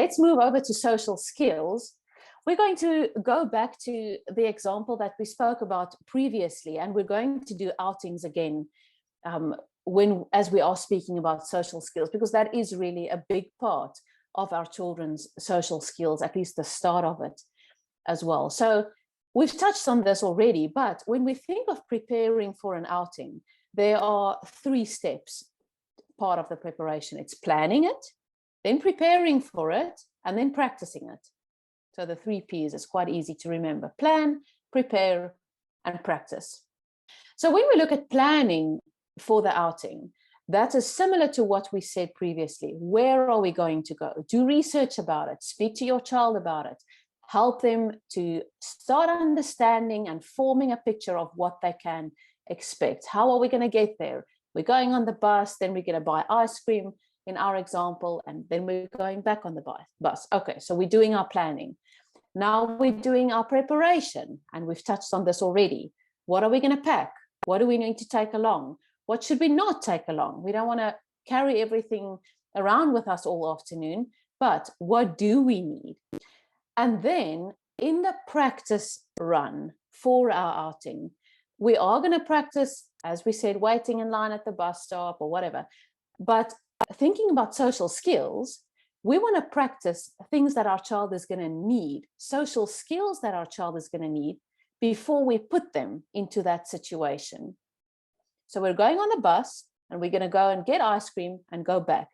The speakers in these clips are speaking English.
let's move over to social skills. We're going to go back to the example that we spoke about previously, and we're going to do outings again as we are speaking about social skills, because that is really a big part of our children's social skills, at least the start of it as well. So we've touched on this already, but when we think of preparing for an outing, there are 3 steps, part of the preparation. It's planning it, then preparing for it, and then practicing it. So the 3 P's is quite easy to remember: plan, prepare, and practice. So when we look at planning for the outing, that is similar to what we said previously. Where are we going to go? Do research about it, speak to your child about it, help them to start understanding and forming a picture of what they can expect. How are we going to get there? We're going on the bus, then we're going to buy ice cream in our example, and then we're going back on the bus. Okay, so we're doing our planning. Now we're doing our preparation, and we've touched on this already. What are we going to pack? What do we need to take along? What should we not take along? We don't want to carry everything around with us all afternoon, but what do we need? And then in the practice run for our outing, we are going to practice, as we said, waiting in line at the bus stop or whatever. But thinking about social skills, we want to practice things that our child is going to need, social skills that our child is going to need before we put them into that situation. So we're going on the bus and we're going to go and get ice cream and go back.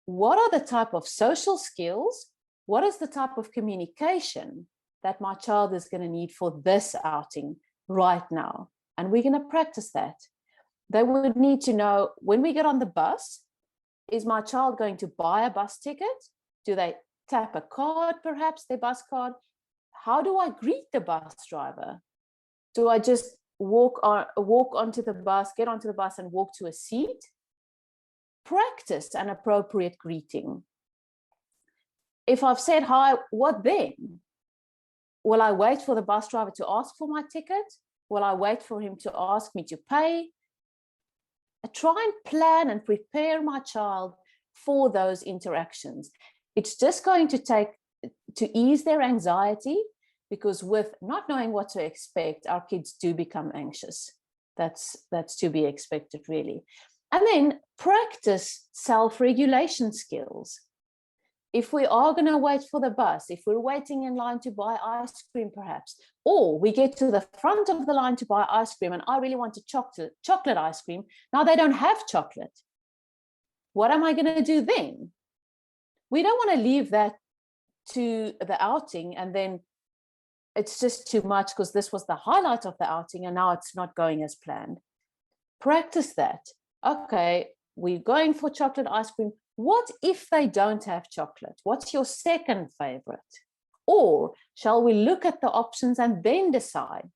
What are the type of social skills? What is the type of communication that my child is going to need for this outing right now? And we're going to practice that. They would need to know, when we get on the bus, is my child going to buy a bus ticket? Do they tap a card, perhaps their bus card? How do I greet the bus driver? Do I just walk onto the bus, get onto the bus and walk to a seat? Practice an appropriate greeting. If I've said hi, what then? Will I wait for the bus driver to ask for my ticket? Will I wait for him to ask me to pay? I try and plan and prepare my child for those interactions. It's just going to take to ease their anxiety, because with not knowing what to expect, our kids do become anxious. That's to be expected, really. And then practice self-regulation skills. If we are going to wait for the bus, if we're waiting in line to buy ice cream, perhaps, or we get to the front of the line to buy ice cream and I really want a chocolate ice cream, now they don't have chocolate. What am I going to do then? We don't want to leave that to the outing and then it's just too much because this was the highlight of the outing and now it's not going as planned. Practice that. Okay, we're going for chocolate ice cream. What if they don't have chocolate? What's your second favorite? Or shall we look at the options and then decide?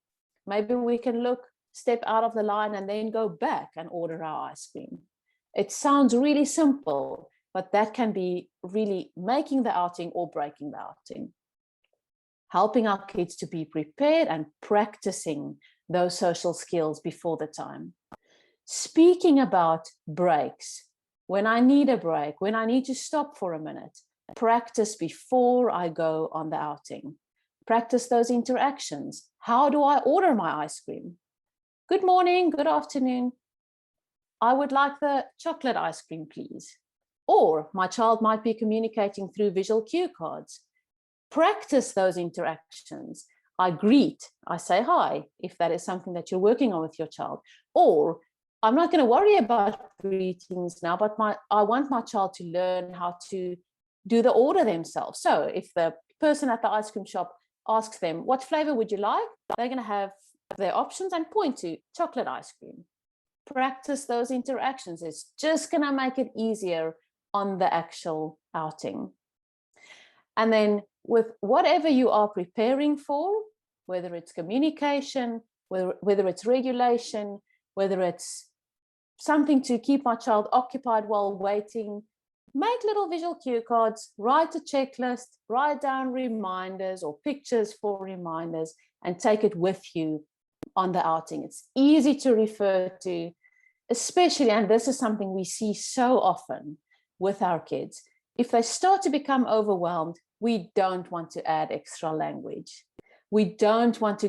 Maybe we can step out of the line and then go back and order our ice cream. It sounds really simple, but that can be really making the outing or breaking the outing. Helping our kids to be prepared and practicing those social skills before the time. Speaking about breaks. When I need a break, when I need to stop for a minute, practice before I go on the outing. Practice those interactions. How do I order my ice cream? Good morning, good afternoon. I would like the chocolate ice cream, please. Or my child might be communicating through visual cue cards. Practice those interactions. I greet, I say hi, if that is something that you're working on with your child. Or I'm not going to worry about greetings now, but I want my child to learn how to do the order themselves. So if the person at the ice cream shop asks them, what flavor would you like? They're going to have their options and point to chocolate ice cream. Practice those interactions. It's just going to make it easier on the actual outing. And then with whatever you are preparing for, whether it's communication, whether it's regulation, whether it's something to keep my child occupied while waiting, make little visual cue cards, write a checklist, write down reminders or pictures for reminders, and take it with you on the outing. It's easy to refer to, especially, and this is something we see so often with our kids, if they start to become overwhelmed, we don't want to add extra language. We don't want to go